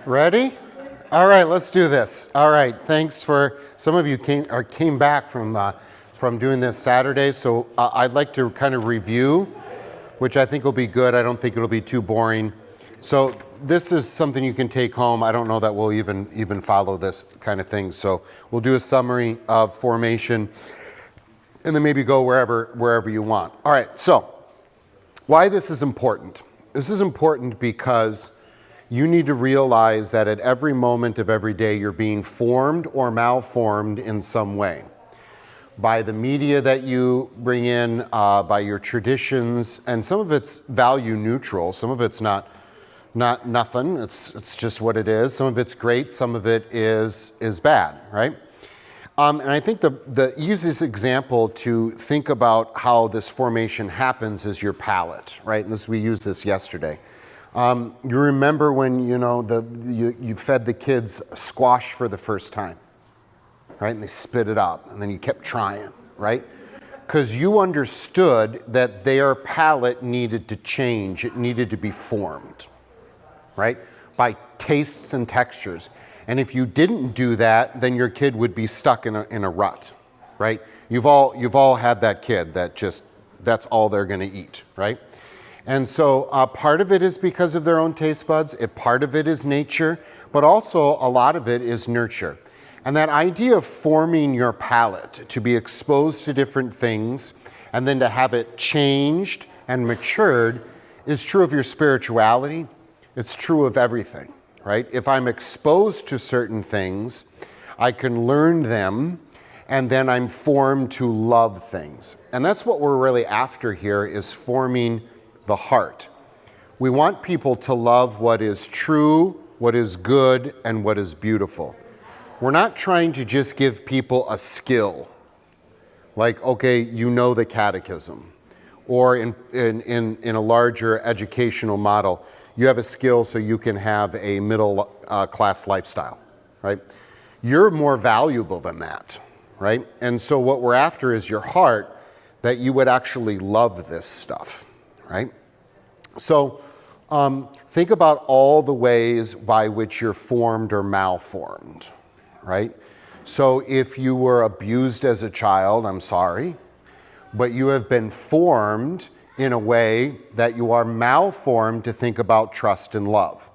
Ready? All right, let's do this. All right, thanks for, some of you came back from doing this Saturday, so I'd like to kind of review, which I think will be good. I don't think it'll be too boring. So this is something you can take home. I don't know that we'll even follow this kind of thing. So we'll do a summary of formation and then maybe go wherever you want. All right, so why this is important. This is important because you need to realize that at every moment of every day you're being formed or malformed in some way. By the media that you bring in, by your traditions, and some of it's value neutral, some of it's not nothing, it's just what it is. Some of it's great, some of it is bad, right? And I think the easiest example to think about how this formation happens is your palate, right? And we used this yesterday. You remember when you fed the kids squash for the first time, right? And they spit it up, and then you kept trying, right? Because you understood that their palate needed to change. It needed to be formed, right? By tastes and textures. And if you didn't do that, then your kid would be stuck in a rut, right? You've all had that kid that that's all they're going to eat, right? And so part of it is because of their own taste buds. Part of it is nature, but also a lot of it is nurture. And that idea of forming your palate, to be exposed to different things, and then to have it changed and matured, is true of your spirituality. It's true of everything, right? If I'm exposed to certain things, I can learn them, and then I'm formed to love things. And that's what we're really after here, is forming the heart. We want people to love what is true, what is good, and what is beautiful. We're not trying to just give people a skill, like, okay, you know the catechism, or in a larger educational model, you have a skill so you can have a middle class lifestyle, right? You're more valuable than that, right? And so what we're after is your heart, that you would actually love this stuff, right? So think about all the ways by which you're formed or malformed, right? So if you were abused as a child, I'm sorry, but you have been formed in a way that you are malformed to think about trust and love.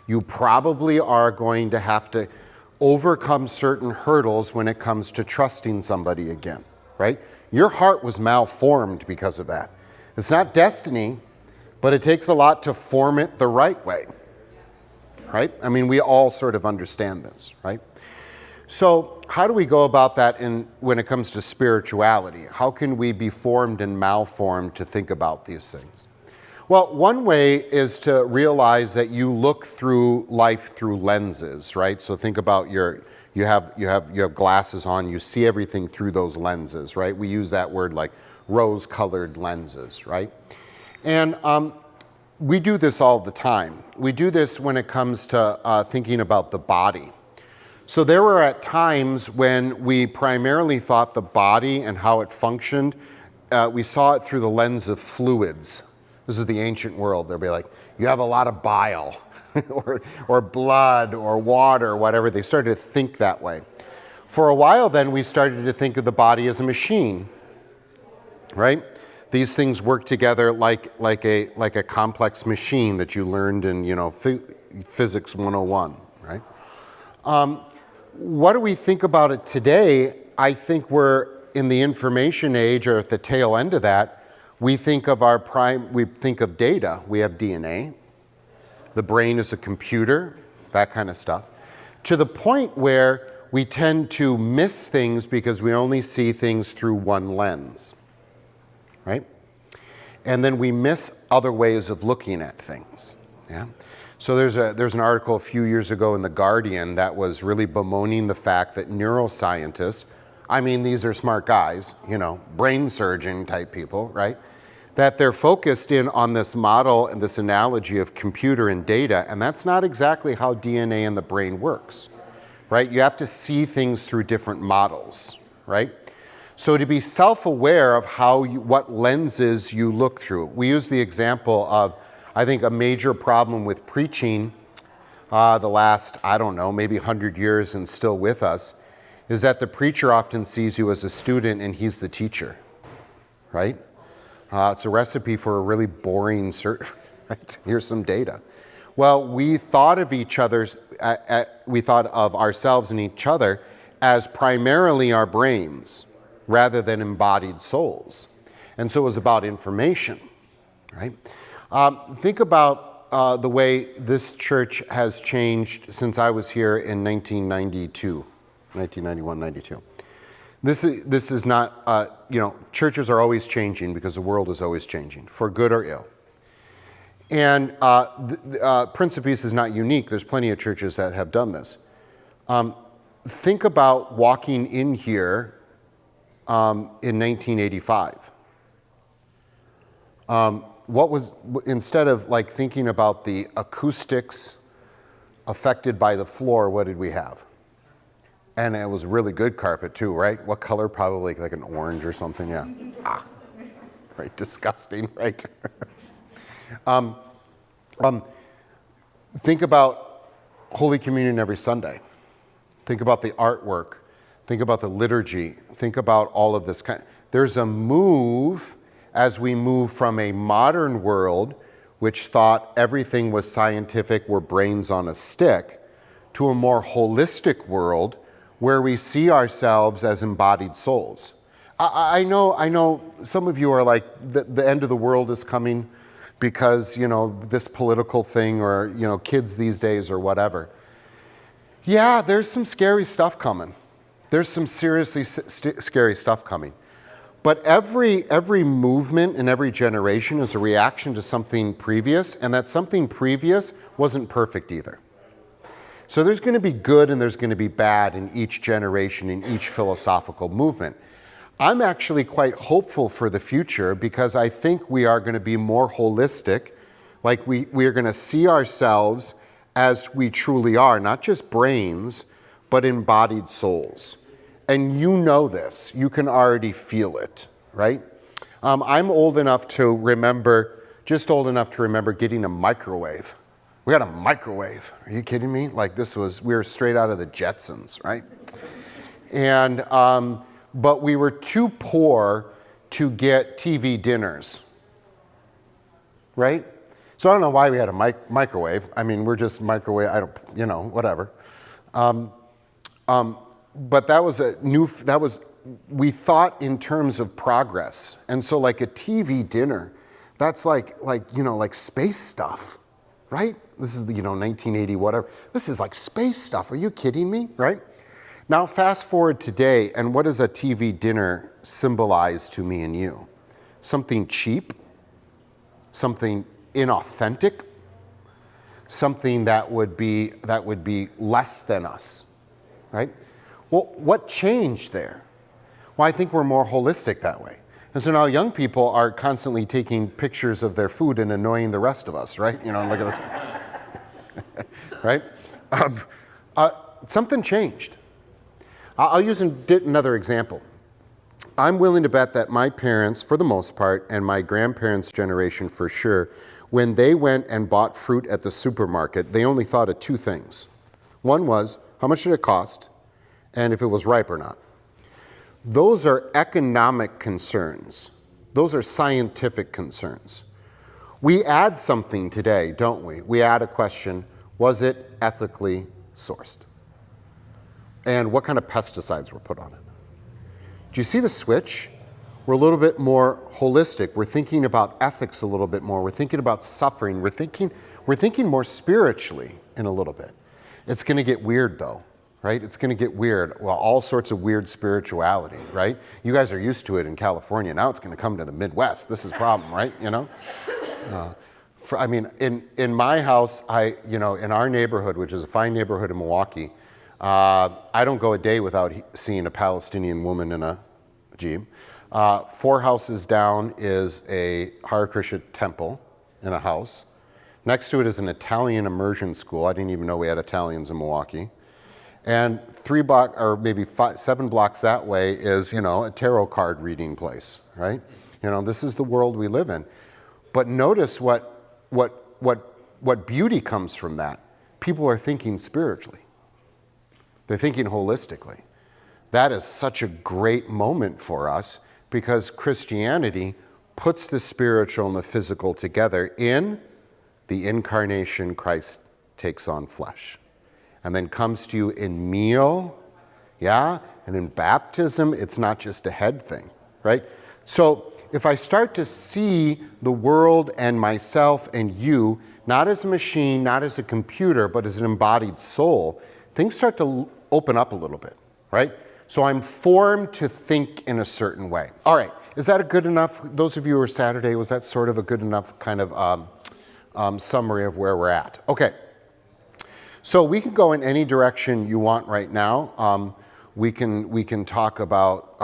You probably are going to have to overcome certain hurdles when it comes to trusting somebody again, right? Your heart was malformed because of that. It's not destiny, but it takes a lot to form it the right way, right? I mean, we all sort of understand this, right? So how do we go about that when it comes to spirituality? How can we be formed and malformed to think about these things? Well, one way is to realize that you look through life through lenses, right? So think about you have glasses on, you see everything through those lenses, right? We use that word like rose-colored lenses, right? And we do this all the time. We do this when it comes to thinking about the body. So there were at times when we primarily thought the body and how it functioned, we saw it through the lens of fluids. This is the ancient world. They'll be like, you have a lot of bile or blood or water, whatever. They started to think that way. For a while then, we started to think of the body as a machine, right? These things work together like a complex machine that you learned in Physics 101, right? What do we think about it today? I think we're in the information age, or at the tail end of that. We think of data. We have DNA. The brain is a computer, that kind of stuff. To the point where we tend to miss things because we only see things through one lens, right? And then we miss other ways of looking at things, yeah? So there's an article a few years ago in The Guardian that was really bemoaning the fact that neuroscientists, I mean, these are smart guys, brain surgeon type people, right? That they're focused in on this model and this analogy of computer and data, and that's not exactly how DNA in the brain works, right? You have to see things through different models, right? So to be self-aware of what lenses you look through. We use the example of, I think, a major problem with preaching the last, I don't know, maybe 100 years and still with us, is that the preacher often sees you as a student and he's the teacher, right? It's a recipe for a really boring sermon, right? Here's some data. Well, we thought of ourselves and each other as primarily our brains rather than embodied souls. And so it was about information, right? Think about the way this church has changed since I was here in 1991, 92. This is not, churches are always changing because the world is always changing, for good or ill. And Prince of Peace is not unique. There's plenty of churches that have done this. Think about walking in here in 1985. Instead of like thinking about the acoustics affected by the floor, what did we have? And it was really good carpet too, right? What color? Probably like an orange or something, yeah. Right, disgusting, right? Think about Holy Communion every Sunday. Think about the artwork. Think about the liturgy. Think about all of this kind. There's a move as we move from a modern world, which thought everything was scientific, were brains on a stick, to a more holistic world where we see ourselves as embodied souls. I know some of you are like, the end of the world is coming because, this political thing or, kids these days or whatever. Yeah, there's some scary stuff coming. There's some seriously scary stuff coming. But every movement in every generation is a reaction to something previous, and that something previous wasn't perfect either. So there's going to be good and there's going to be bad in each generation, in each philosophical movement. I'm actually quite hopeful for the future because I think we are going to be more holistic, like we are going to see ourselves as we truly are, not just brains, but embodied souls. And you know this, you can already feel it, right? I'm old enough to remember getting a microwave. We got a microwave. Are you kidding me? Like we were straight out of the Jetsons, right? And, but we were too poor to get TV dinners, right? So I don't know why we had a microwave. I mean, we're just microwave, whatever. But we thought in terms of progress. And so like a TV dinner, that's like space stuff, right? This is 1980, whatever. This is like space stuff. Are you kidding me, right? Now fast forward today, and what does a TV dinner symbolize to me and you? Something cheap, something inauthentic, something that would be less than us, right? Well, what changed there? Well, I think we're more holistic that way. And so now young people are constantly taking pictures of their food and annoying the rest of us, right? Look at this, right? Something changed. I'll use another example. I'm willing to bet that my parents, for the most part, and my grandparents' generation for sure, when they went and bought fruit at the supermarket, they only thought of two things. One was, how much did it cost? And if it was ripe or not. Those are economic concerns. Those are scientific concerns. We add something today, don't we? We add a question, was it ethically sourced? And what kind of pesticides were put on it? Do you see the switch? We're a little bit more holistic. We're thinking about ethics a little bit more. We're thinking about suffering. We're thinking more spiritually in a little bit. It's going to get weird though, right? It's going to get weird. Well, all sorts of weird spirituality, right? You guys are used to it in California. Now it's going to come to the Midwest. This is a problem, right? In my house, in our neighborhood, which is a fine neighborhood in Milwaukee, I don't go a day without seeing a Palestinian woman in a jeep. 4 houses down is a Hare Krishna temple in a house. Next to it is an Italian immersion school. I didn't even know we had Italians in Milwaukee. And 7 blocks that way is, a tarot card reading place, right? This is the world we live in. But notice what beauty comes from that. people are thinking spiritually. They're thinking holistically. That is such a great moment for us because Christianity puts the spiritual and the physical together in the incarnation. Christ takes on flesh and then comes to you in meal, yeah? And in baptism, it's not just a head thing, right? So if I start to see the world and myself and you, not as a machine, not as a computer, but as an embodied soul, things start to open up a little bit, right? So I'm formed to think in a certain way. All right, is that a good enough, those of you who were Saturday, was that sort of a good enough kind of summary of where we're at? Okay, so we can go in any direction you want right now. We can talk about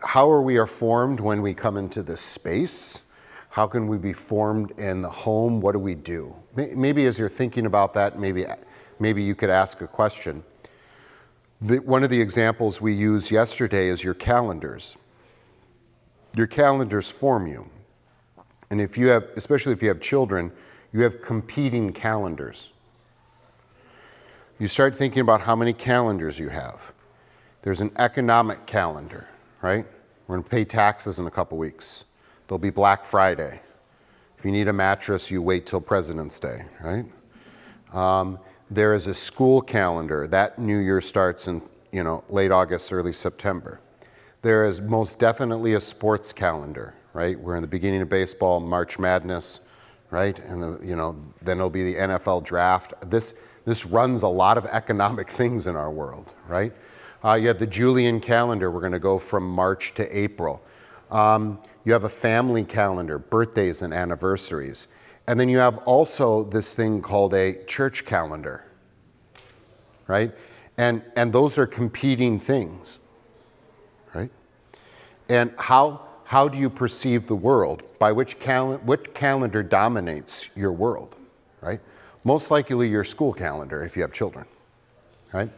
how we are formed when we come into this space. How can we be formed in the home? What do we do? Maybe as you're thinking about that, maybe you could ask a question. One of the examples we used yesterday is your calendars. Your calendars form you. And if you have, especially if you have children, you have competing calendars. You start thinking about how many calendars you have. There's an economic calendar, right? We're going to pay taxes in a couple weeks. There'll be Black Friday. If you need a mattress, you wait till President's Day, right? There is a school calendar. That new year starts in, late August, early September. There is most definitely a sports calendar, right? We're in the beginning of baseball, March Madness, right? And then it'll be the NFL draft. This runs a lot of economic things in our world, right? You have the Julian calendar. We're going to go from March to April. You have a family calendar, birthdays and anniversaries. And then you have also this thing called a church calendar, right? And those are competing things, right? And how do you perceive the world? By which calendar dominates your world, right? Most likely your school calendar if you have children, right?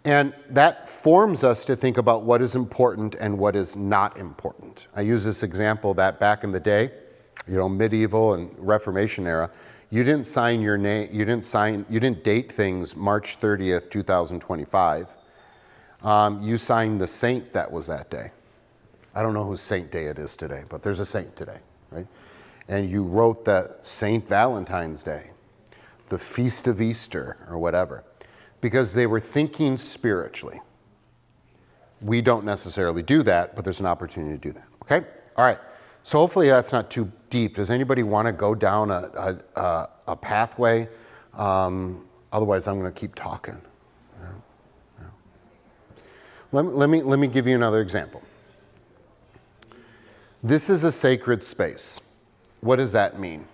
And that forms us to think about what is important and what is not important. I use this example that back in the day, medieval and Reformation era, you didn't sign your name, you didn't date things March 30th, 2025. You signed the saint that was that day. I don't know whose saint day it is today, but there's a saint today, right? And you wrote that Saint Valentine's Day, the Feast of Easter, or whatever, because they were thinking spiritually. We don't necessarily do that, but there's an opportunity to do that, okay? All right, so hopefully that's not too deep. Does anybody want to go down a pathway? Otherwise, I'm going to keep talking. No. Let me give you another example. This is a sacred space. What does that mean?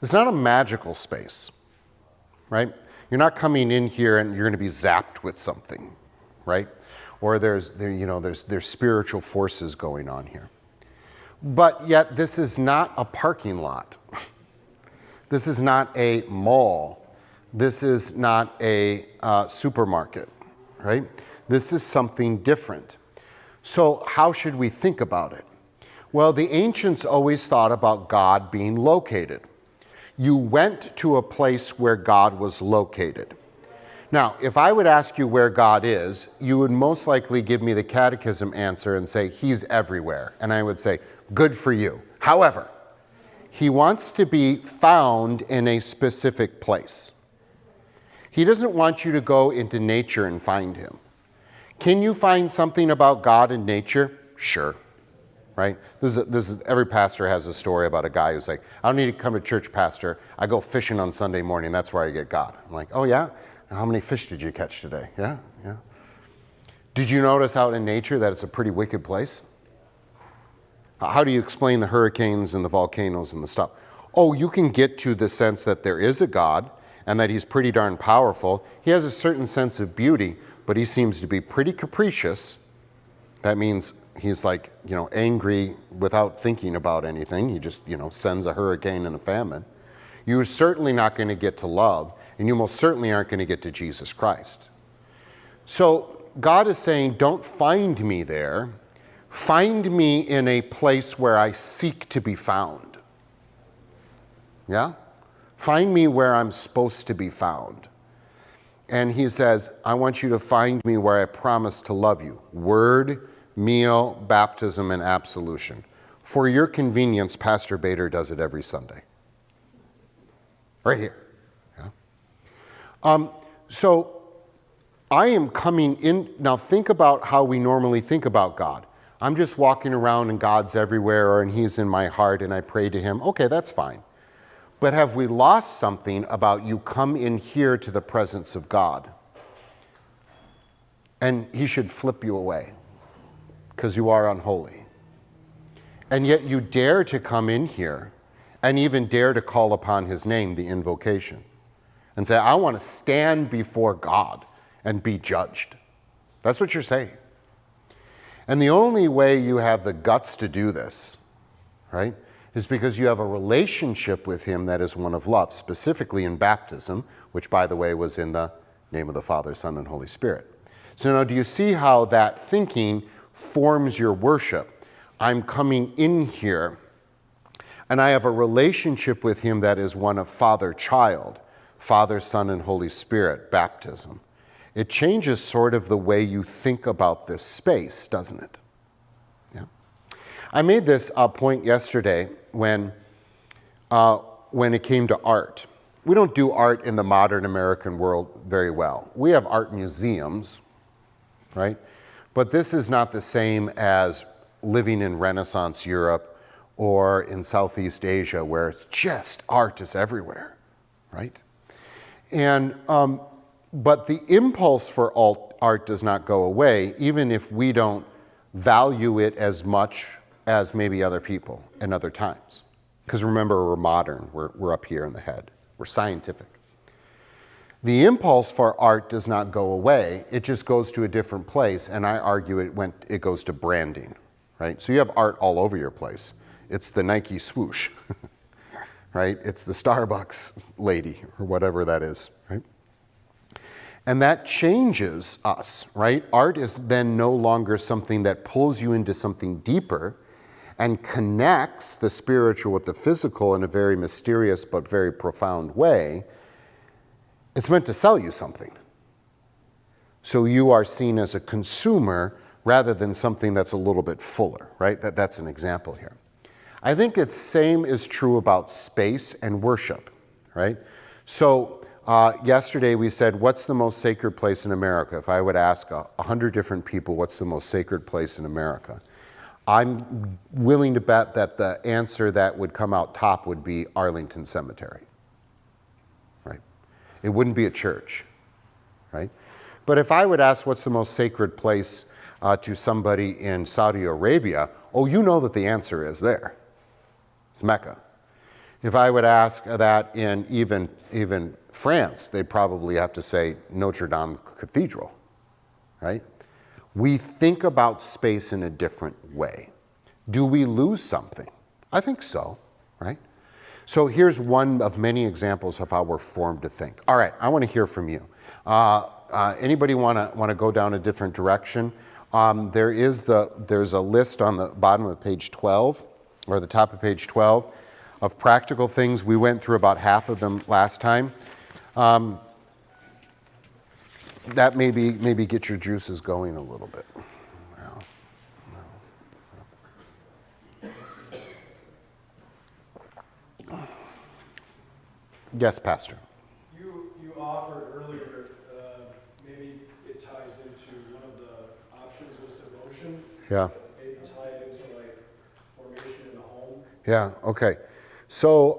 It's not a magical space, right? You're not coming in here and you're going to be zapped with something, right? Or there's spiritual forces going on here. But yet this is not a parking lot. This is not a mall. This is not a supermarket, right? This is something different. So how should we think about it? Well, the ancients always thought about God being located. You went to a place where God was located. Now, if I would ask you where God is, you would most likely give me the catechism answer and say, he's everywhere. And I would say, good for you. However, he wants to be found in a specific place. He doesn't want you to go into nature and find him. Can you find something about God in nature? Sure. Right? This is every pastor has a story about a guy who's like, I don't need to come to church, pastor. I go fishing on Sunday morning. That's where I get God. I'm like, oh yeah? How many fish did you catch today? Yeah. Did you notice out in nature that it's a pretty wicked place? How do you explain the hurricanes and the volcanoes and the stuff? Oh, you can get to the sense that there is a God and that he's pretty darn powerful. He has a certain sense of beauty, but he seems to be pretty capricious. That means he's like, angry without thinking about anything. He just, sends a hurricane and a famine. You're certainly not going to get to love, and you most certainly aren't going to get to Jesus Christ. So God is saying, don't find me there. Find me in a place where I seek to be found. Yeah? Find me where I'm supposed to be found. And he says, I want you to find me where I promise to love you. Word, meal, baptism, and absolution. For your convenience, Pastor Bader does it every Sunday. Right here. Yeah. So I am coming in. Now think about how we normally think about God. I'm just walking around and God's everywhere and he's in my heart and I pray to him. Okay, that's fine. But have we lost something about you come in here to the presence of God and he should flip you away because you are unholy? And yet you dare to come in here and even dare to call upon his name, the invocation, and say, I want to stand before God and be judged. That's what you're saying. And the only way you have the guts to do this, right, is because you have a relationship with him that is one of love, specifically in baptism, which, by the way, was in the name of the Father, Son, and Holy Spirit. So now do you see how that thinking forms your worship? I'm coming in here, and I have a relationship with him that is one of father-child, Father, Son, and Holy Spirit, baptism. It changes sort of the way you think about this space, doesn't it? Yeah. I made this point yesterday when it came to art. We don't do art in the modern American world very well. We have art museums, right? But this is not the same as living in Renaissance Europe or in Southeast Asia where it's just art is everywhere, right? And but the impulse for art does not go away, even if we don't value it as much as maybe other people in other times. Because remember, we're modern, we're up here in the head, we're scientific. The impulse for art does not go away, it just goes to a different place, and I argue it goes to branding, right? So you have art all over your place. It's the Nike swoosh, right? It's the Starbucks lady, or whatever that is, right? And that changes us, right? Art is then no longer something that pulls you into something deeper and connects the spiritual with the physical in a very mysterious but very profound way. It's meant to sell you something. So you are seen as a consumer rather than something that's a little bit fuller, right? That's an example here. I think it's same is true about space and worship, right? So yesterday we said, what's the most sacred place in America? If I would ask 100 different people, what's the most sacred place in America? I'm willing to bet that the answer that would come out top would be Arlington Cemetery, right? It wouldn't be a church, right? But if I would ask what's the most sacred place to somebody in Saudi Arabia, oh, you know that the answer is there. It's Mecca. If I would ask that in even France, they'd probably have to say Notre Dame Cathedral, right? We think about space in a different way. Do we lose something? I think so, right? So here's one of many examples of how we're formed to think. All right, I want to hear from you. Anybody want to go down a different direction? There's a list on the bottom of page 12, or the top of page 12, of practical things. We went through about half of them last time. That maybe get your juices going a little bit. No. Yes, Pastor. You offered earlier, maybe it ties into one of the options was devotion. Yeah. Maybe tied into like formation in the home. Yeah. Okay. So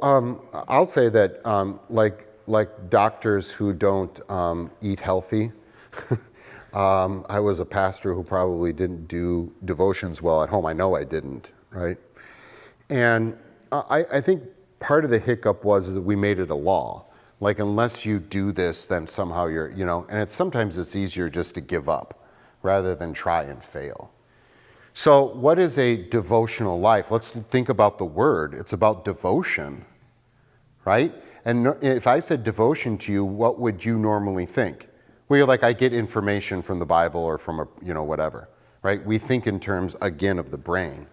I'll say that like doctors who don't eat healthy. I was a pastor who probably didn't do devotions well at home. I know I didn't, right? And I think part of the hiccup was that we made it a law. Like, unless you do this, then somehow you're, and sometimes it's easier just to give up rather than try and fail. So what is a devotional life? Let's think about the word. It's about devotion, right? And if I said devotion to you, what would you normally think? Well, you're like, I get information from the Bible or from whatever, right? We think in terms, again, of the brain.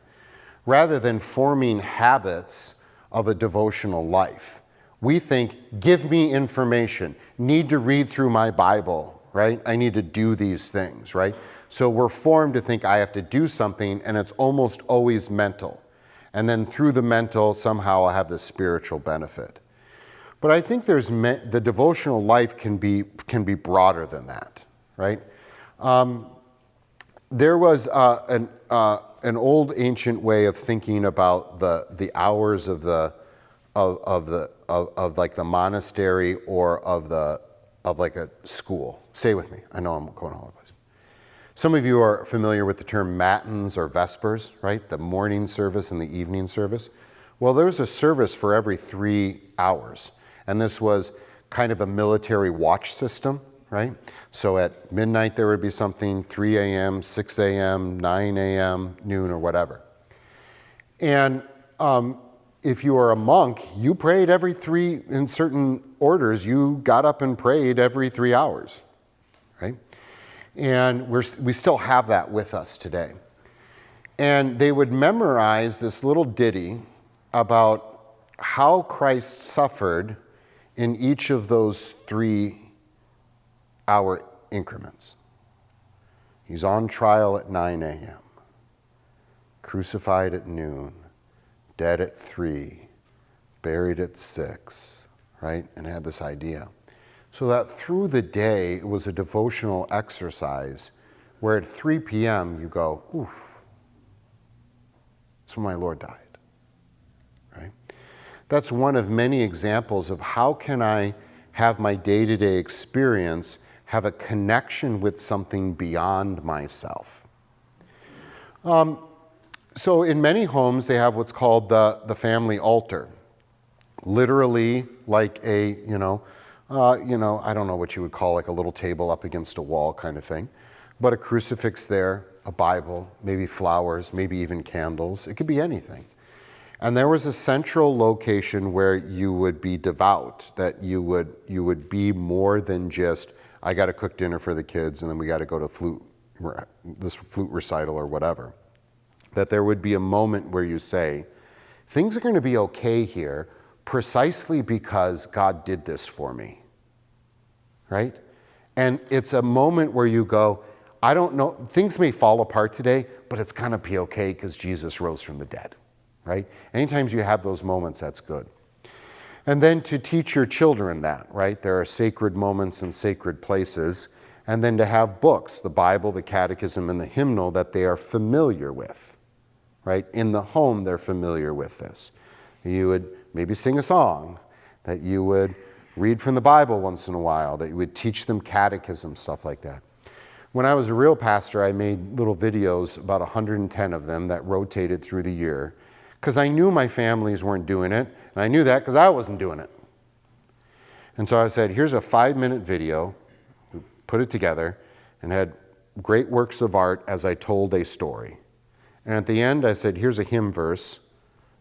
Rather than forming habits of a devotional life We think, give me information, need to read through my Bible, right? I need to do these things, right? So we're formed to think I have to do something, and it's almost always mental. And then through the mental, somehow I'll have this spiritual benefit. But I think the devotional life can be broader than that, right? There was an old ancient way of thinking about the hours of like the monastery or of like a school. Stay with me. I know I'm going all over the place. Some of you are familiar with the term matins or vespers, right? The morning service and the evening service. Well, there's a service for every 3 hours. And this was kind of a military watch system, right? So at midnight there would be something, 3 a.m., 6 a.m., 9 a.m., noon, or whatever. And if you were a monk, you prayed in certain orders, you got up and prayed every 3 hours, right? And we still have that with us today. And they would memorize this little ditty about how Christ suffered in each of those 3-hour increments. He's on trial at 9 a.m., crucified at noon, dead at 3, buried at 6, right? And had this idea. So that through the day, it was a devotional exercise where at 3 p.m. you go, oof, that's when my Lord died, right? That's one of many examples of how can I have my day-to-day experience have a connection with something beyond myself. So in many homes, they have what's called the family altar. Literally like I don't know what you would call like a little table up against a wall kind of thing, but a crucifix there, a Bible, maybe flowers, maybe even candles. It could be anything. And there was a central location where you would be devout, that you would be more than just, I got to cook dinner for the kids and then we got to go to this flute recital or whatever. That there would be a moment where you say, things are going to be okay here precisely because God did this for me, right? And it's a moment where you go, I don't know, things may fall apart today, but it's going to be okay because Jesus rose from the dead, right? Anytime you have those moments, that's good. And then to teach your children that, right? There are sacred moments and sacred places. And then to have books, the Bible, the Catechism, and the hymnal that they are familiar with, right? In the home, they're familiar with this. You would maybe sing a song, that you would read from the Bible once in a while, that you would teach them catechism, stuff like that. When I was a real pastor, I made little videos, about 110 of them, that rotated through the year, because I knew my families weren't doing it, and I knew that because I wasn't doing it. And so I said, here's a 5-minute video, put it together, and had great works of art as I told a story. And at the end, I said, here's a hymn verse,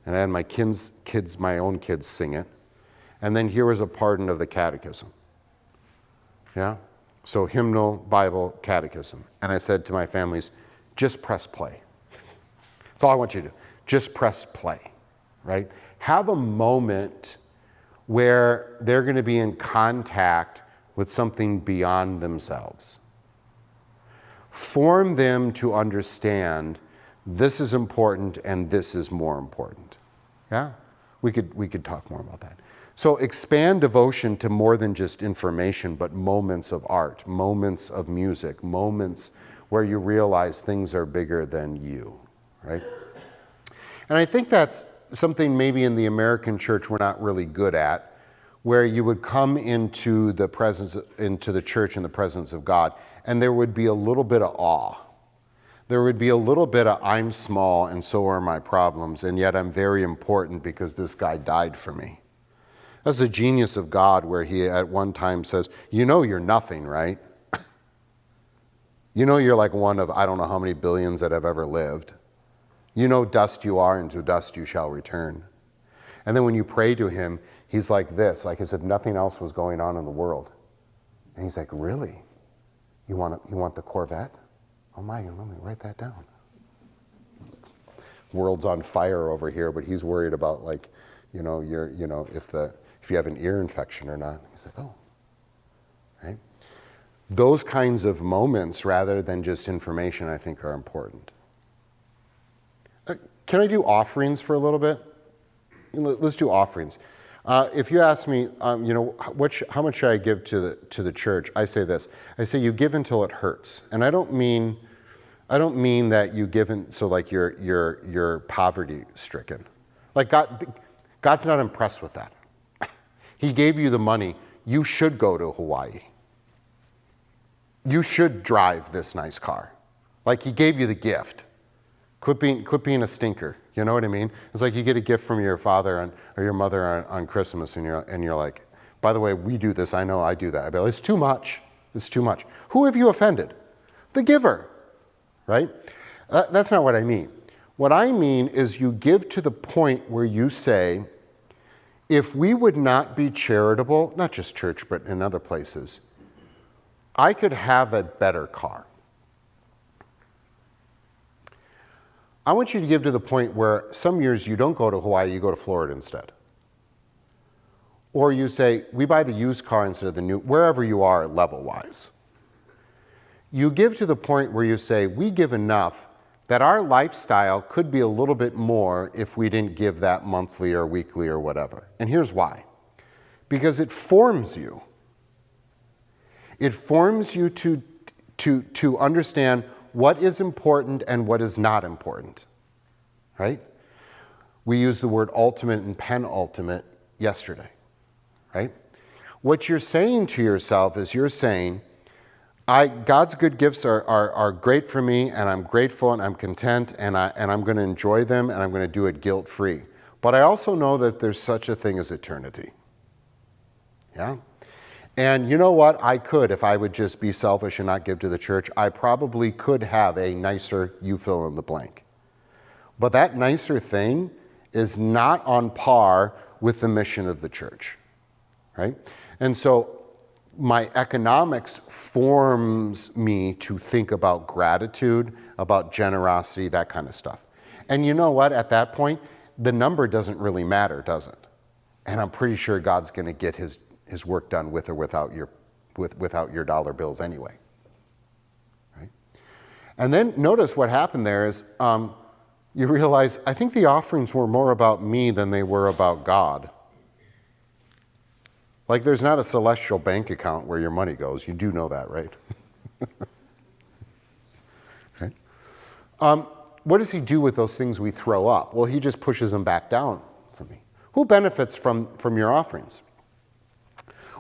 and I had my own kids sing it. And then here was a pardon of the catechism. Yeah? So hymnal, Bible, catechism. And I said to my families, just press play. That's all I want you to do. Just press play, right? Have a moment where they're going to be in contact with something beyond themselves. Form them to understand this is important and this is more important. Yeah? We could talk more about that. So expand devotion to more than just information, but moments of art, moments of music, moments where you realize things are bigger than you, right? And I think that's something maybe in the American church we're not really good at, where you would come into the church in the presence of God, and there would be a little bit of awe. There would be a little bit of, I'm small and so are my problems, and yet I'm very important because this guy died for me. That's the genius of God, where he at one time says, you know you're nothing, right? You know you're like one of I don't know how many billions that have ever lived. You know dust you are, and to dust you shall return. And then when you pray to him, he's like this, like as if nothing else was going on in the world. And he's like, really? You want the Corvette? Oh my, let me write that down. World's on fire over here, but he's worried about if if you have an ear infection or not. He's like, oh, right? Those kinds of moments, rather than just information, I think are important. Can I do offerings for a little bit? Let's do offerings. If you ask me, how much should I give to the church? I say this. I say you give until it hurts, and I don't mean that you give so like you're poverty stricken. Like God's not impressed with that. He gave you the money. You should go to Hawaii. You should drive this nice car. Like he gave you the gift. Quit being a stinker. You know what I mean? It's like you get a gift from your father or your mother on Christmas, and you're like, by the way, we do this. I know I do that. I be like, it's too much. It's too much. Who have you offended? The giver, right? That's not what I mean. What I mean is you give to the point where you say, if we would not be charitable, not just church, but in other places, I could have a better car. I want you to give to the point where some years you don't go to Hawaii, you go to Florida instead. Or you say, we buy the used car instead of the new, wherever you are level-wise. You give to the point where you say, we give enough that our lifestyle could be a little bit more if we didn't give that monthly or weekly or whatever. And here's why. Because it forms you. It forms you to understand what is important and what is not important, right? We used the word ultimate and penultimate yesterday, right? What you're saying to yourself is you're saying, God's good gifts are great for me, and I'm grateful and I'm content, and I'm going to enjoy them, and I'm going to do it guilt-free. But I also know that there's such a thing as eternity. Yeah? And you know what? I could, if I would just be selfish and not give to the church, I probably could have a nicer, you fill in the blank. But that nicer thing is not on par with the mission of the church, right? And so my economics forms me to think about gratitude, about generosity, that kind of stuff. And you know what? At that point, the number doesn't really matter, does it? And I'm pretty sure God's going to get his work done with or without your dollar bills anyway. Right? And then notice what happened there is you realize, I think the offerings were more about me than they were about God. Like there's not a celestial bank account where your money goes. You do know that, right? Okay. What does he do with those things we throw up? Well, he just pushes them back down for me. Who benefits from your offerings?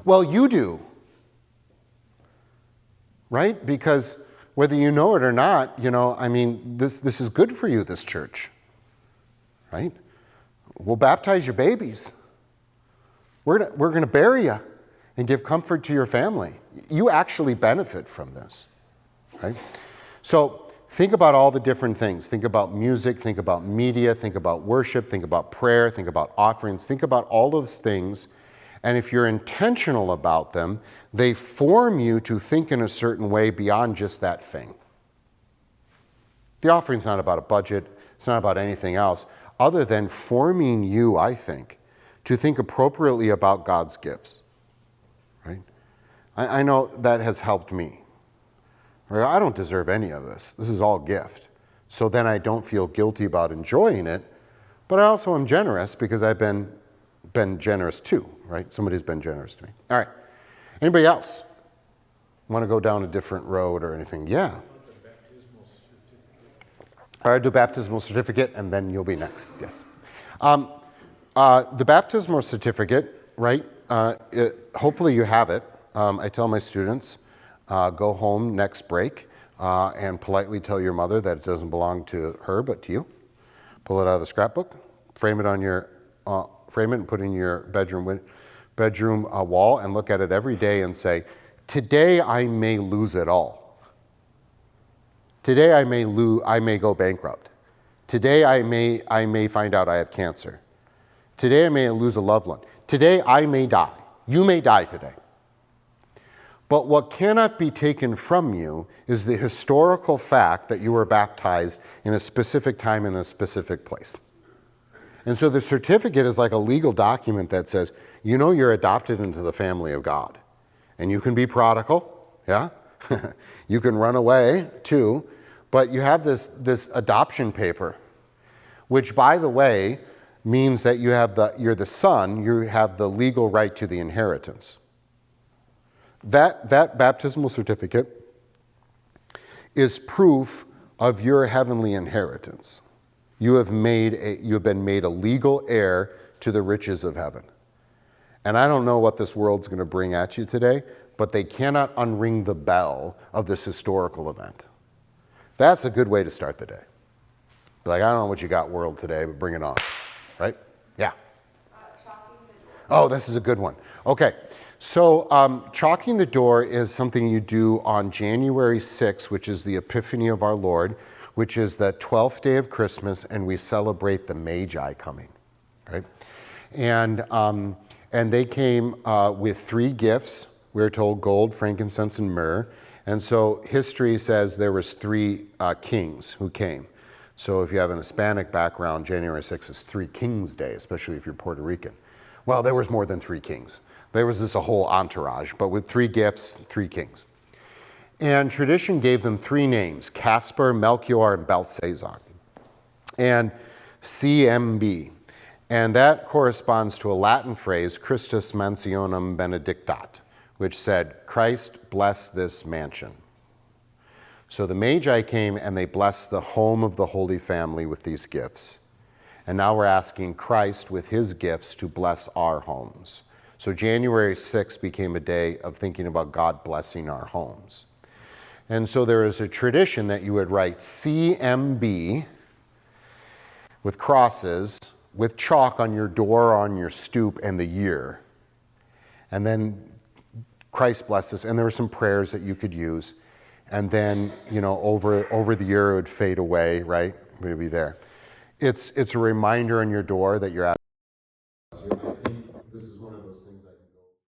Well, you do, right? Because whether you know it or not, this is good for you, this church, right? We'll baptize your babies. We're going to bury you and give comfort to your family. You actually benefit from this, right? So think about all the different things. Think about music, think about media, think about worship, think about prayer, think about offerings, think about all those things. And if you're intentional about them, they form you to think in a certain way beyond just that thing. The offering's not about a budget. It's not about anything else other than forming you, I think, to think appropriately about God's gifts. Right? I know that has helped me. I don't deserve any of this. This is all gift. So then I don't feel guilty about enjoying it, but I also am generous because I've been generous too, right? Somebody's been generous to me. All right. Anybody else want to go down a different road or anything? Yeah. All right, do baptismal certificate, and then you'll be next. Yes. The baptismal certificate, right? Hopefully you have it. I tell my students, go home next break and politely tell your mother that it doesn't belong to her but to you. Pull it out of the scrapbook, frame it and put it in your bedroom wall, and look at it every day and say, today I may lose it all. Today I may go bankrupt. Today I may find out I have cancer. Today I may lose a loved one. Today I may die. You may die today. But what cannot be taken from you is the historical fact that you were baptized in a specific time in a specific place. And so the certificate is like a legal document that says, you know, you're adopted into the family of God. And you can be prodigal, yeah? You can run away too, but you have this adoption paper, which, by the way, means that you're the son, you have the legal right to the inheritance. That baptismal certificate is proof of your heavenly inheritance. You have been made a legal heir to the riches of heaven. And I don't know what this world's going to bring at you today, but they cannot unring the bell of this historical event. That's a good way to start the day. Be like, I don't know what you got, world, today, but bring it on. Right? Yeah. Oh, this is a good one. Okay. So chalking the door is something you do on January 6th, which is the Epiphany of our Lord, which is the 12th day of Christmas, and we celebrate the Magi coming, right? And they came with 3 gifts. We're told gold, frankincense, and myrrh. And so history says there was 3 kings who came. So if you have an Hispanic background, January 6th is 3 Kings Day, especially if you're Puerto Rican. Well, there was more than 3 kings. There was a whole entourage, but with 3 gifts, 3 kings. And tradition gave them 3 names, Caspar, Melchior, and Belshazzar. And CMB. And that corresponds to a Latin phrase, Christus mansionem benedictat, which said, Christ bless this mansion. So the Magi came and they blessed the home of the Holy Family with these gifts. And now we're asking Christ with his gifts to bless our homes. So January 6th became a day of thinking about God blessing our homes. And so there is a tradition that you would write CMB with crosses, with chalk on your door, on your stoop, and the year. And then Christ bless us. And there were some prayers that you could use. And then, you know, over the year it would fade away, right? It would be there. It's a reminder on your door that you're